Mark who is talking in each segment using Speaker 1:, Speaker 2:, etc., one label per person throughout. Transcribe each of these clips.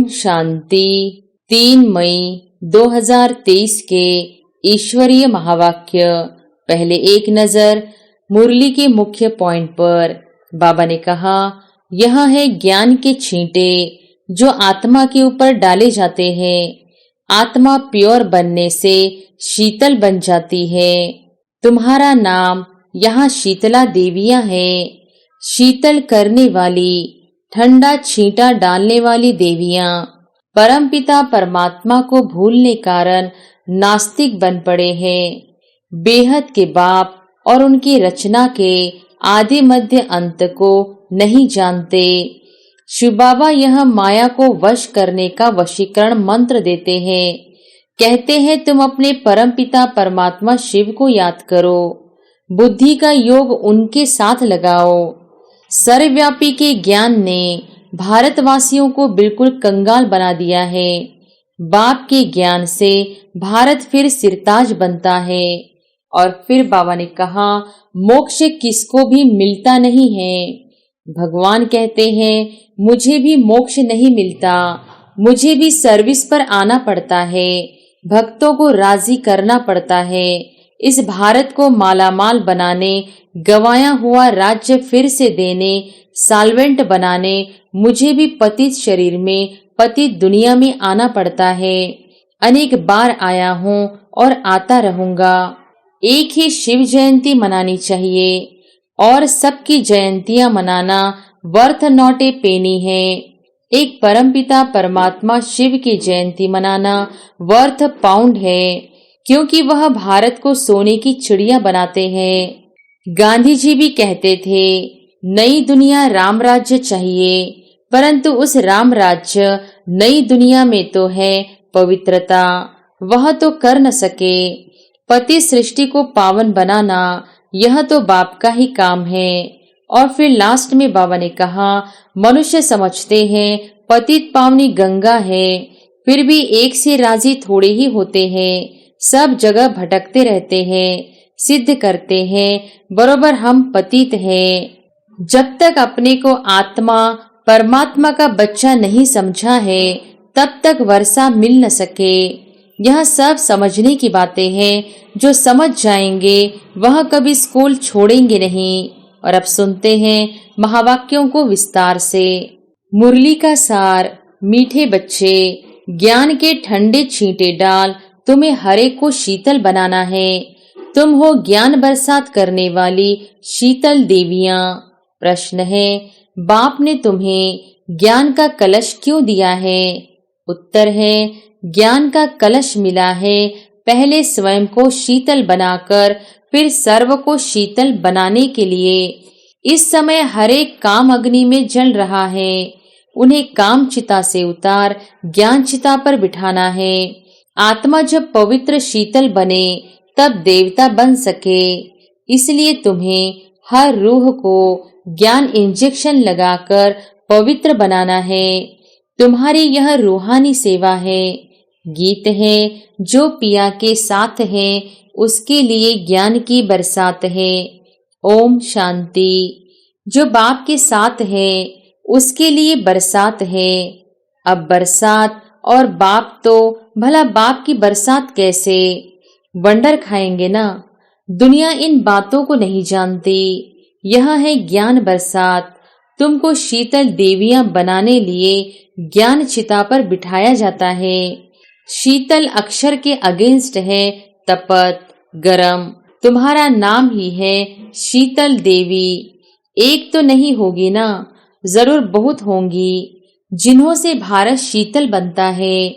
Speaker 1: ओम शांति। 3 मई 2023 के ईश्वरीय महावाक्य। पहले एक नजर मुरली के मुख्य पॉइंट पर। बाबा ने कहा, यह है ज्ञान के छींटे जो आत्मा के ऊपर डाले जाते हैं। आत्मा प्योर बनने से शीतल बन जाती है। तुम्हारा नाम यहाँ शीतला देवियां है। शीतल करने वाली, ठंडा छींटा डालने वाली देवियां परमपिता परमात्मा को भूलने कारण नास्तिक बन पड़े हैं। बेहद के बाप और उनकी रचना के आदि मध्य अंत को नहीं जानते। शिव बाबा यह माया को वश करने का वशीकरण मंत्र देते हैं। कहते हैं, तुम अपने परमपिता परमात्मा शिव को याद करो। बुद्धि का योग उनके साथ लगाओ। सर्वव्यापी के ज्ञान ने भारतवासियों को बिल्कुल कंगाल बना दिया है। बाप के ज्ञान से भारत फिर सिरताज बनता है। और फिर बाबा ने कहा, मोक्ष किसको भी मिलता नहीं है। भगवान कहते हैं, मुझे भी मोक्ष नहीं मिलता, मुझे भी सर्विस पर आना पड़ता है, भक्तों को राजी करना पड़ता है। इस भारत को मालामाल बनाने, गवाया हुआ राज्य फिर से देने, साल्वेंट बनाने मुझे भी पतित शरीर में, पतित दुनिया में आना पड़ता है। अनेक बार आया हूँ और आता रहूंगा। एक ही शिव जयंती मनानी चाहिए और सबकी जयंतियां मनाना वर्थ नॉट ए पेनी है। एक परमपिता परमात्मा शिव की जयंती मनाना वर्थ पाउंड है, क्योंकि वह भारत को सोने की चिड़िया बनाते हैं। गांधी जी भी कहते थे, नई दुनिया राम राज्य चाहिए, परंतु उस राम राज्य नई दुनिया में तो है पवित्रता, वह तो कर न सके। पति सृष्टि को पावन बनाना, यह तो बाप का ही काम है। और फिर लास्ट में बाबा ने कहा, मनुष्य समझते हैं पतित पावनी गंगा है, फिर भी एक से राजी थोड़े ही होते हैं। सब जगह भटकते रहते हैं, सिद्ध करते हैं बरोबर हम पतित हैं। जब तक अपने को आत्मा परमात्मा का बच्चा नहीं समझा है, तब तक वर्षा मिल न सके। यह सब समझने की बातें हैं। जो समझ जाएंगे वह कभी स्कूल छोड़ेंगे नहीं। और अब सुनते हैं महावाक्यों को विस्तार से। मुरली का सार। मीठे बच्चे, ज्ञान के ठंडे छींटे डाल, तुम्हें हरे को शीतल बनाना है। तुम हो ज्ञान बरसात करने वाली शीतल देवियां। प्रश्न है, बाप ने तुम्हें ज्ञान का कलश क्यों दिया है? उत्तर है, ज्ञान का कलश मिला है पहले स्वयं को शीतल बनाकर, फिर सर्व को शीतल बनाने के लिए। इस समय हर एक काम अग्नि में जल रहा है। उन्हें काम चिता से उतार ज्ञान चिता पर बिठाना है। आत्मा जब पवित्र शीतल बने तब देवता बन सके। इसलिए तुम्हें हर रूह को ज्ञान इंजेक्शन लगाकर पवित्र बनाना है। तुम्हारी यह रूहानी सेवा है। गीत है, जो पिया के साथ है उसके लिए ज्ञान की बरसात है। ओम शांति। जो बाप के साथ है उसके लिए बरसात है। अब बरसात और बाप तो भला बाप की बरसात कैसे? वंडर खाएंगे ना। दुनिया इन बातों को नहीं जानती। यह है ज्ञान बरसात। तुमको शीतल देवियां बनाने लिए ज्ञान चिता पर बिठाया जाता है। शीतल अक्षर के अगेंस्ट है तपत, गरम। तुम्हारा नाम ही है शीतल देवी। एक तो नहीं होगी ना, जरूर बहुत होंगी जिन्हों से भारत शीतल बनता है।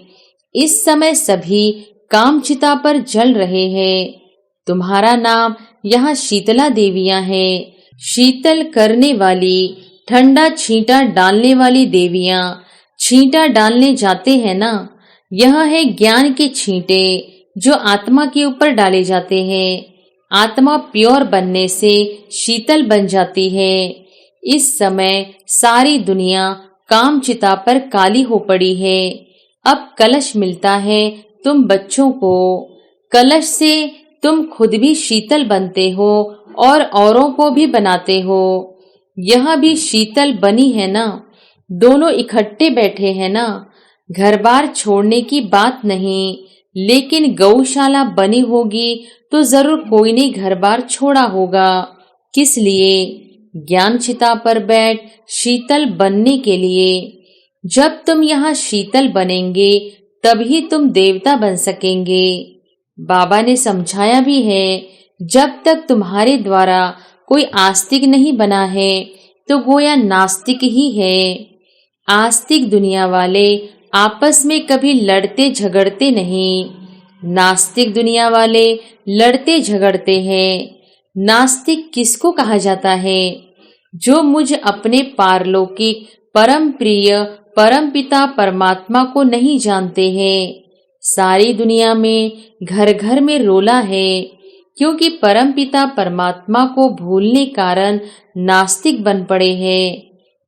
Speaker 1: इस समय सभी काम चिता पर जल रहे हैं। तुम्हारा नाम यहाँ शीतला देवियां हैं। शीतल करने वाली, ठंडा छींटा डालने वाली देवियां। छींटा डालने जाते हैं ना, यह है ज्ञान के छींटे जो आत्मा के ऊपर डाले जाते हैं। आत्मा प्योर बनने से शीतल बन जाती है। इस समय सारी दुनिया काम चिता पर काली हो पड़ी है। अब कलश मिलता है तुम बच्चों को। कलश से तुम खुद भी शीतल बनते हो और औरों को भी बनाते हो। यह भी शीतल बनी है ना। दोनों इकट्ठे बैठे हैं ना। घर बार छोड़ने की बात नहीं, लेकिन गौशाला बनी होगी तो जरूर कोई ने घर बार छोड़ा होगा। किस लिए? ज्ञान चिता पर बैठ शीतल बनने के लिए। जब तुम यहाँ शीतल बनेंगे तभी तुम देवता बन सकेंगे। बाबा ने समझाया भी है, जब तक तुम्हारे द्वारा कोई आस्तिक नहीं बना है तो गोया नास्तिक ही है। आस्तिक दुनिया वाले आपस में कभी लड़ते झगड़ते नहीं, नास्तिक दुनिया वाले लड़ते झगड़ते हैं। नास्तिक किसको कहा जाता है? जो मुझ अपने पारलौकिक परम प्रिय परमपिता परमात्मा को नहीं जानते हैं। सारी दुनिया में घर घर में रोला है, क्योंकि परमपिता परमात्मा को भूलने कारण नास्तिक बन पड़े हैं।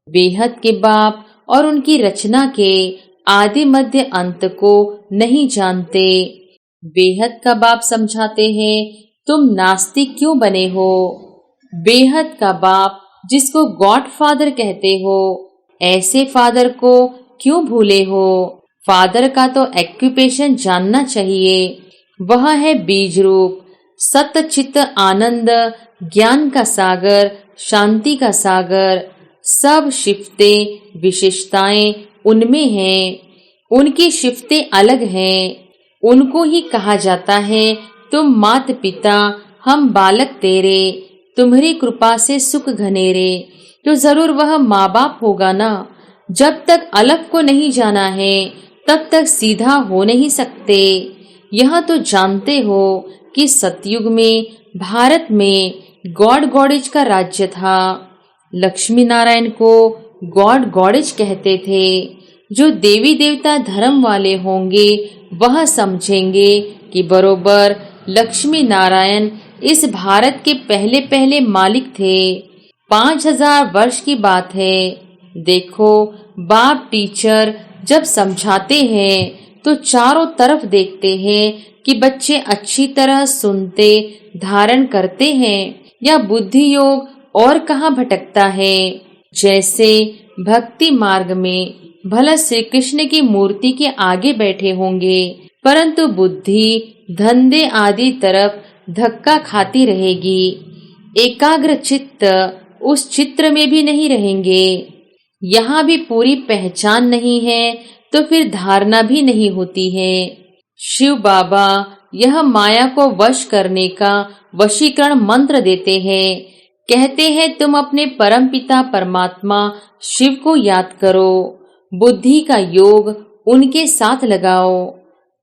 Speaker 1: बेहद के बाप और उनकी रचना के आदि मध्य अंत को नहीं जानते। बेहद का बाप समझाते हैं, तुम नास्तिक क्यों बने हो? बेहद का बाप जिसको गॉड फादर कहते हो, ऐसे फादर को क्यों भूले हो? फादर का तो एक्यूपेशन जानना चाहिए। वह है बीज रूप, सत चित्त आनंद, ज्ञान का सागर, शांति का सागर। सब शिफ्तें विशेषताएं उनमें हैं। उनकी शिफ्तें अलग हैं। उनको ही कहा जाता है, तुम मात पिता हम बालक तेरे, तुम्हारी कृपा से सुख घनेरे। तो जरूर वह माँ बाप होगा ना। जब तक अलग को नहीं जाना है तब तक सीधा हो नहीं सकते। यह तो जानते हो कि सतयुग में भारत में गॉड गॉडेज का राज्य था। लक्ष्मी नारायण को गॉड गॉडेज कहते थे। जो देवी देवता धर्म वाले होंगे वह समझेंगे कि बरोबर लक्ष्मी नारायण इस भारत के पहले पहले मालिक थे। 5000 वर्ष की बात है। देखो, बाप टीचर जब समझाते हैं तो चारों तरफ देखते हैं कि बच्चे अच्छी तरह सुनते धारण करते हैं या बुद्धि योग और कहाँ भटकता है। जैसे भक्ति मार्ग में भला श्री कृष्ण की मूर्ति के आगे बैठे होंगे, परंतु बुद्धि धंधे आदि तरफ धक्का खाती रहेगी। एकाग्र चित्त उस चित्र में भी नहीं रहेंगे। यहाँ भी पूरी पहचान नहीं है तो फिर धारणा भी नहीं होती है। शिव बाबा यह माया को वश करने का वशीकरण मंत्र देते हैं। कहते हैं, तुम अपने परम पिता परमात्मा शिव को याद करो, बुद्धि का योग उनके साथ लगाओ।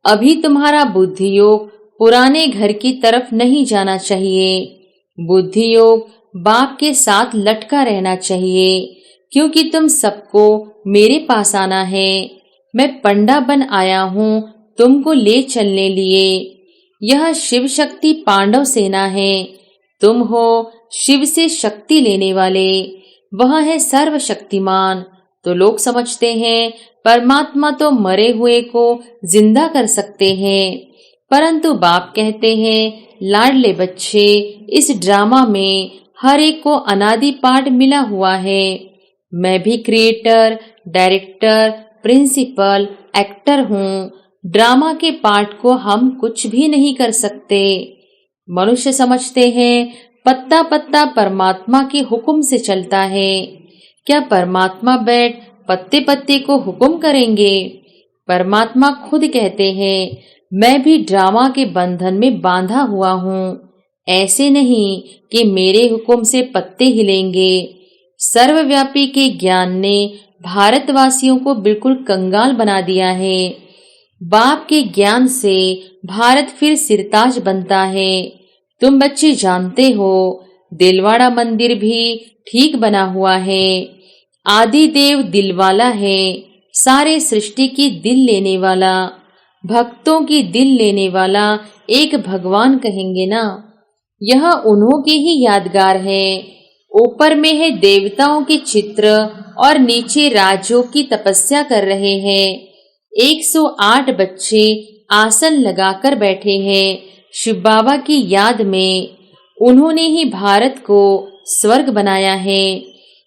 Speaker 1: अभी तुम्हारा बुद्धि योग पुराने घर की तरफ नहीं जाना चाहिए। बुद्धि योग बाप के साथ लटका रहना चाहिए, क्योंकि तुम सबको मेरे पास आना है। मैं पंडा बन आया हूँ तुमको ले चलने लिए। यह शिव शक्ति पांडव सेना है। तुम हो शिव से शक्ति लेने वाले। वह है सर्वशक्तिमान। तो लोग समझते हैं परमात्मा तो मरे हुए को जिंदा कर सकते हैं, परंतु बाप कहते हैं, लाडले बच्चे, इस ड्रामा में हर एक को अनादि पार्ट मिला हुआ है। मैं भी क्रिएटर, डायरेक्टर, प्रिंसिपल, एक्टर हूँ। ड्रामा के पार्ट को हम कुछ भी नहीं कर सकते। मनुष्य समझते हैं पत्ता पत्ता परमात्मा के हुक्म से चलता है। क्या परमात्मा बैठ पत्ते पत्ते को हुक्म करेंगे? परमात्मा खुद कहते हैं, मैं भी ड्रामा के बंधन में बांधा हुआ हूँ। ऐसे नहीं कि मेरे हुक्म से पत्ते हिलेंगे। सर्वव्यापी के ज्ञान ने भारतवासियों को बिल्कुल कंगाल बना दिया है। बाप के ज्ञान से भारत फिर सिरताज बनता है। तुम बच्चे जानते हो, दिलवाड़ा मंदिर भी ठीक बना हुआ है। आदि देव दिलवाला है। सारे सृष्टि की दिल लेने वाला, भक्तों की दिल लेने वाला एक भगवान कहेंगे ना। यह उन्हों के ही यादगार है। ऊपर में है देवताओं के चित्र और नीचे राजों की तपस्या कर रहे हैं। 108 बच्चे आसन लगाकर बैठे हैं शिव बाबा की याद में। उन्होंने ही भारत को स्वर्ग बनाया है।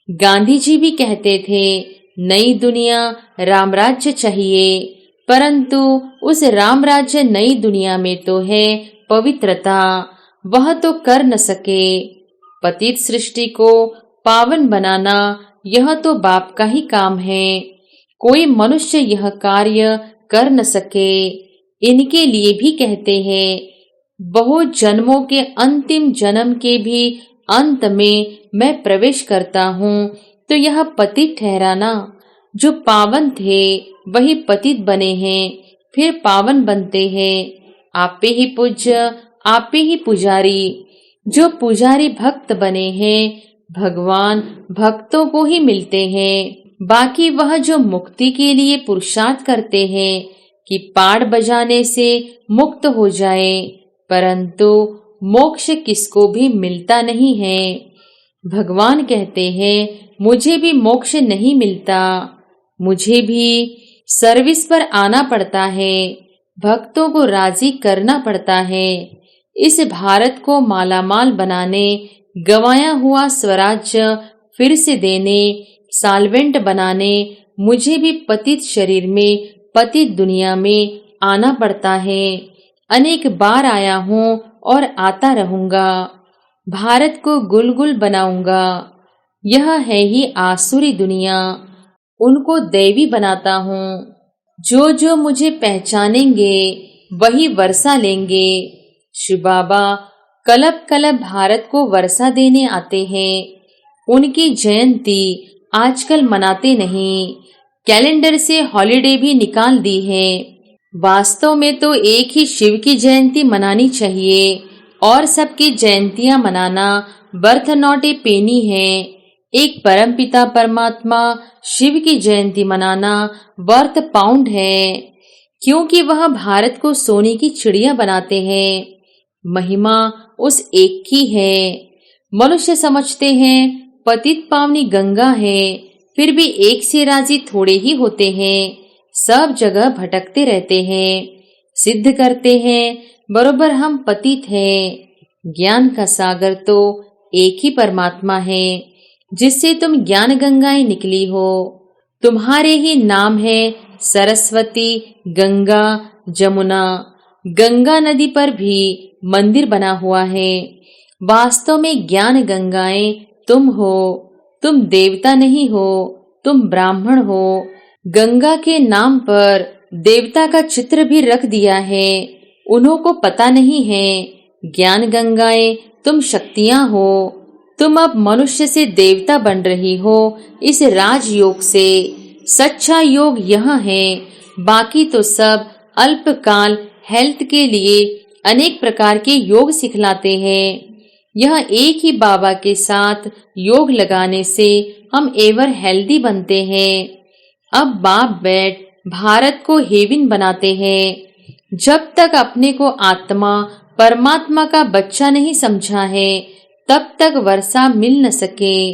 Speaker 1: गांधी जी भी कहते थे, नई दुनिया राम राज्य चाहिए, परंतु उस राम राज्य नई दुनिया में तो है पवित्रता, वह तो कर न सके। पतित सृष्टि को पावन बनाना यह तो बाप का ही काम है, कोई मनुष्य यह कार्य कर न सके। इनके लिए भी कहते हैं, बहुत जन्मों के अंतिम जन्म के भी अंत में मैं प्रवेश करता हूँ, तो यह पतित ठहराना। जो पावन थे वही पतित बने हैं, फिर पावन बनते हैं। आपे ही पूज्य, आपे ही पुजारी। जो पुजारी भक्त बने हैं, भगवान भक्तों को ही मिलते हैं। बाकी वह जो मुक्ति के लिए पुरुषार्थ करते हैं कि पाड़ बजाने से मुक्त हो जाए, परंतु मोक्ष किसको भी मिलता नहीं है। भगवान कहते हैं, मुझे भी मोक्ष नहीं मिलता, मुझे भी सर्विस पर आना पड़ता है, भक्तों को राजी करना पड़ता है। इस भारत को मालामाल बनाने, गंवाया हुआ स्वराज्य फिर से देने, साल्वेंट बनाने मुझे भी पतित शरीर में, पतित दुनिया में आना पड़ता है। अनेक बार आया हूँ और आता रहूंगा। भारत को गुलगुल बनाऊंगा। यह है ही आसुरी दुनिया, उनको दैवी बनाता हूँ। जो जो मुझे पहचानेंगे वही वर्षा लेंगे। शिव बाबा कलब कलब भारत को वर्षा देने आते हैं। उनकी जयंती आजकल मनाते नहीं, कैलेंडर से हॉलिडे भी निकाल दी है। वास्तव में तो एक ही शिव की जयंती मनानी चाहिए और सबकी जयंतियां मनाना बर्थ नॉट ए पेनी है। एक परमपिता परमात्मा शिव की जयंती मनाना वर्थ पाउंड है, क्योंकि वह भारत को सोने की चिड़िया बनाते हैं। महिमा उस एक की है। मनुष्य समझते हैं पतित पावनी गंगा है, फिर भी एक से राजी थोड़े ही होते हैं। सब जगह भटकते रहते हैं, सिद्ध करते हैं बरोबर हम पतित हैं। ज्ञान का सागर तो एक ही परमात्मा है, जिससे तुम ज्ञान गंगाएं निकली हो। तुम्हारे ही नाम है सरस्वती, गंगा, जमुना। गंगा नदी पर भी मंदिर बना हुआ है। वास्तव में ज्ञान गंगाएं तुम हो। तुम देवता नहीं हो, तुम ब्राह्मण हो। गंगा के नाम पर देवता का चित्र भी रख दिया है, उन्हों को पता नहीं है। ज्ञान गंगाएं तुम शक्तियां हो। तुम अब मनुष्य से देवता बन रही हो इस राजयोग से। सच्चा योग यह है, बाकी तो सब अल्पकाल हेल्थ के लिए अनेक प्रकार के योग सिखलाते हैं। यह एक ही बाबा के साथ योग लगाने से हम एवर हेल्दी बनते हैं। अब बाप बैठ भारत को हेवन बनाते हैं। जब तक अपने को आत्मा परमात्मा का बच्चा नहीं समझा है, तब तक वर्षा मिल न सके।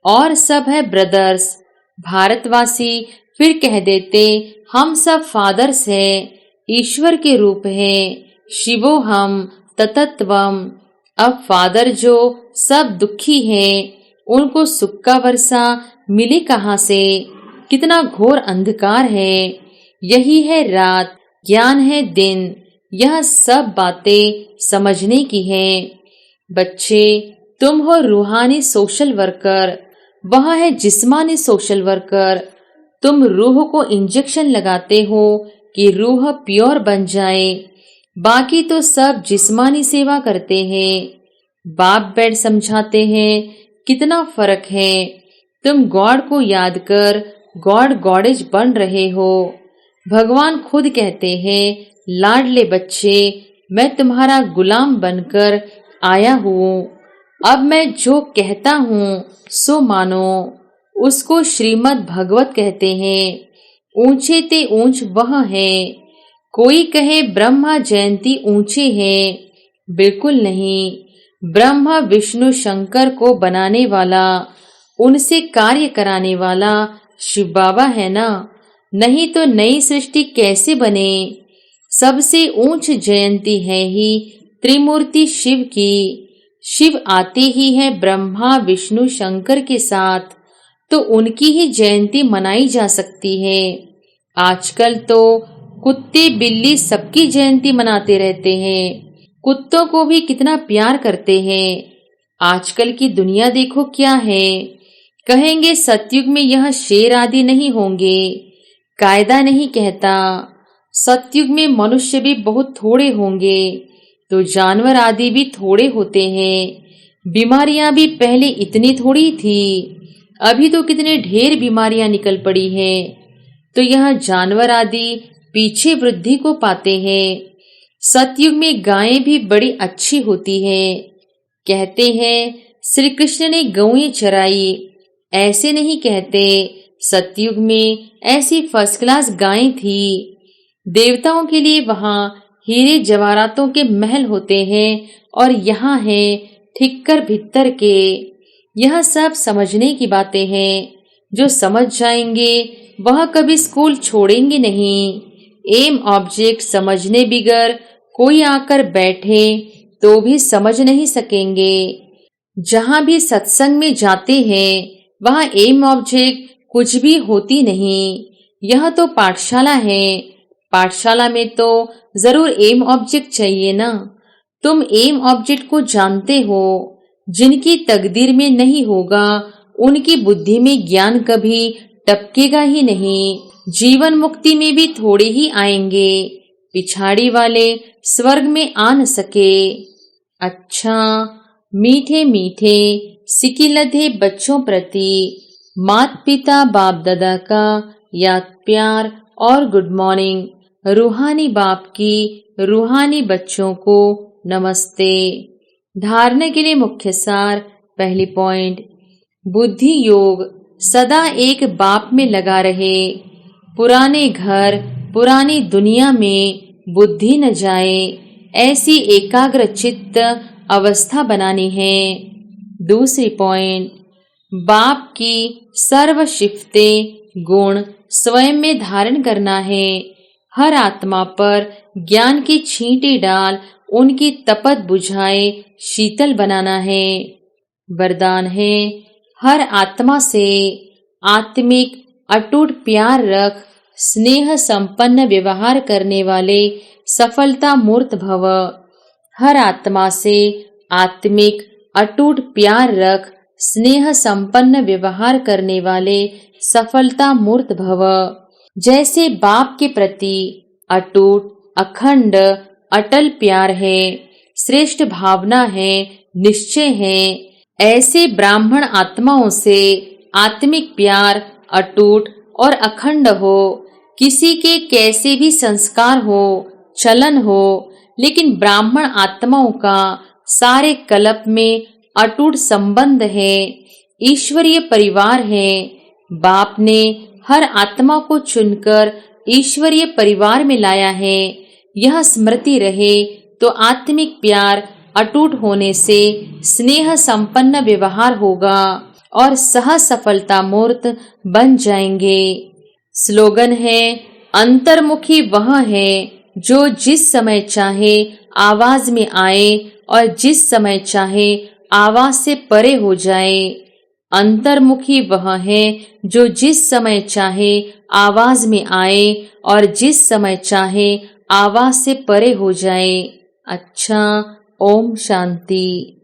Speaker 1: और सब है ब्रदर्स। भारतवासी फिर कह देते हम सब फादर्स हैं, ईश्वर के रूप हैं, शिवो हम ततत्वम। अब फादर जो सब दुखी हैं, उनको सुख का वर्षा मिले कहाँ से? कितना घोर अंधकार है। यही है रात, ज्ञान है दिन। यह सब बातें समझने की हैं। बच्चे, तुम हो रूहानी सोशल वर्कर, वह है जिस्मानी सोशल वर्कर। तुम रूह को इंजेक्शन लगाते हो कि रूह प्योर बन जाए, बाकी तो सब जिस्मानी सेवा करते हैं। बाप बैठ समझाते हैं कितना फर्क है। तुम गॉड को याद कर गॉड गॉडेज बन रहे हो। भगवान खुद कहते हैं, लाडले बच्चे, मैं तुम्हारा गुलाम बनकर आया हूँ। अब मैं जो कहता हूँ सो मानो। उसको श्रीमद् भगवत कहते हैं। ऊंचे ते ऊंच वह है। कोई कहे ब्रह्मा जयंती ऊंचे है, बिल्कुल नहीं। ब्रह्मा विष्णु शंकर को बनाने वाला, उनसे कार्य कराने वाला शिव बाबा है ना। नहीं तो नई सृष्टि कैसे बने? सबसे ऊंच जयंती है ही त्रिमूर्ति शिव की। शिव आते ही है ब्रह्मा विष्णु शंकर के साथ। तो उनकी ही जयंती मनाई जा सकती है। आजकल तो कुत्ते बिल्ली सबकी जयंती मनाते रहते हैं। कुत्तों को भी कितना प्यार करते हैं। आजकल की दुनिया देखो क्या है। कहेंगे सतयुग में यह शेर आदि नहीं होंगे। कायदा नहीं कहता। सतयुग में मनुष्य भी बहुत थोड़े होंगे, तो जानवर आदि भी थोड़े होते हैं। बीमारियां भी पहले इतनी थोड़ी थी, अभी तो कितने ढेर बीमारियां निकल पड़ी हैं। तो यह जानवर आदि पीछे वृद्धि को पाते हैं। सतयुग में गायें भी बड़ी अच्छी होती हैं। कहते हैं श्री कृष्ण ने गौएं चराई, ऐसे नहीं कहते। सतयुग में ऐसी फर्स्ट क्लास गायें थी। देवताओं के लिए वहां हीरे जवाहरातों के महल होते हैं और यहाँ हैं ठिक्कर भित्तर के। यह सब समझने की बातें हैं। जो समझ जाएंगे वह कभी स्कूल छोड़ेंगे नहीं। एम ऑब्जेक्ट समझने बिगर कोई आकर बैठे तो भी समझ नहीं सकेंगे। जहां भी सत्संग में जाते हैं वहां एम ऑब्जेक्ट कुछ भी होती नहीं। यह तो पाठशाला है। पाठशाला में तो जरूर एम ऑब्जेक्ट चाहिए ना। तुम एम ऑब्जेक्ट को जानते हो। जिनकी तकदीर में नहीं होगा उनकी बुद्धि में ज्ञान कभी टपकेगा ही नहीं। जीवन मुक्ति में भी थोड़े ही आएंगे। पिछाड़ी वाले स्वर्ग में आ न सके। अच्छा, मीठे मीठे सिकिलधे बच्चों प्रति माता पिता बाप दादा का याद प्यार और गुड मॉर्निंग। रूहानी बाप की रूहानी बच्चों को नमस्ते। धारणा के लिए मुख्य सार। पहली पॉइंट, बुद्धि योग सदा एक बाप में लगा रहे। पुराने घर पुरानी दुनिया में बुद्धि न जाए, ऐसी एकाग्र चित्त अवस्था बनानी है। दूसरी पॉइंट, बाप की सर्व शिफ्तें गुण स्वयं में धारण करना है। हर आत्मा पर ज्ञान की छींटे डाल उनकी तपत बुझाए शीतल बनाना है। वरदान है, हर आत्मा से आत्मिक अटूट प्यार रख, स्नेह संपन्न व्यवहार करने वाले सफलता मूर्त भव। हर आत्मा से आत्मिक अटूट प्यार रख, स्नेह संपन्न व्यवहार करने वाले सफलता मूर्त भव। जैसे बाप के प्रति अटूट अखंड अटल प्यार है, श्रेष्ठ भावना है, निश्चय है, ऐसे ब्राह्मण आत्माओं से आत्मिक प्यार अटूट और अखंड हो। किसी के कैसे भी संस्कार हो, चलन हो, लेकिन ब्राह्मण आत्माओं का सारे कल्प में अटूट संबंध है, ईश्वरीय परिवार है। बाप ने हर आत्मा को चुनकर ईश्वरीय परिवार में लाया है। यह स्मृति रहे तो आत्मिक प्यार अटूट होने से स्नेह संपन्न व्यवहार होगा और सह सफलता मूर्त बन जाएंगे। स्लोगन है, अंतर्मुखी वह है जो जिस समय चाहे आवाज में आए और जिस समय चाहे आवाज से परे हो जाए। अंतर्मुखी वह है जो जिस समय चाहे आवाज में आए और जिस समय चाहे आवाज से परे हो जाए। अच्छा, ओम शांति।